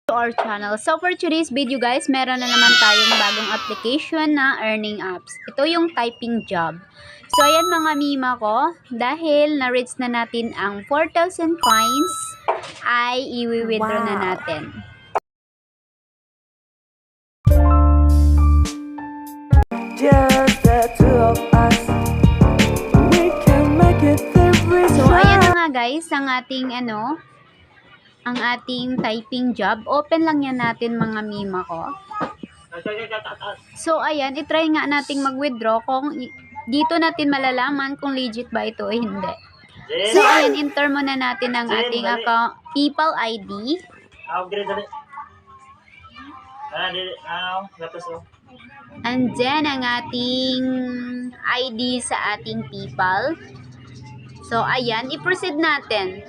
To our channel. So for today's video guys, meron na naman tayong bagong application na earning apps. Ito yung typing job. So ayan mga mima ko, dahil na-reach na natin ang 4,000 coins, ay i-withdraw na natin. Just the two of us. We can make it every So ayan na nga guys, ang ating ang ating typing job. Open lang yan natin mga mima ko. So ayan, itry nga nating mag-withdraw kung dito natin malalaman kung legit ba ito o hindi. So ayan, enter muna natin ang ating account, PayPal ID. And then ang ating ID sa ating PayPal. So ayan, i-proceed natin.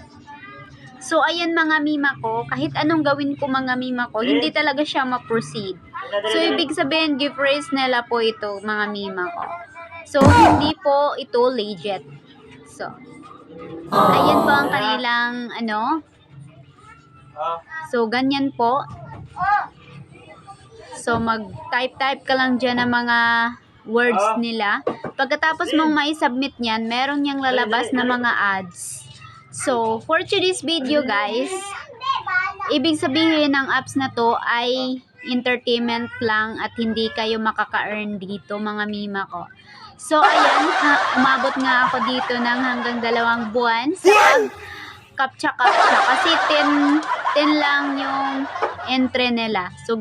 So, ayan mga mima ko, kahit anong gawin ko mga mima ko, hindi talaga siya ma-proceed. So, ibig sabihin, give raise nila po ito mga mima ko. So, hindi po ito legit. So, ayan po ang kanilang, So, ganyan po. So, mag-type ka lang dyan ng mga words nila. Pagkatapos mong mai-submit niyan, meron niyang lalabas na mga ads. So, for today's video guys, ibig sabihin ng apps na to ay entertainment lang at hindi kayo makaka-earn dito mga mima ko. So, ayan, umabot nga ako dito ng hanggang 2 buwan sa captcha kasi 10 lang yung entry nila. So,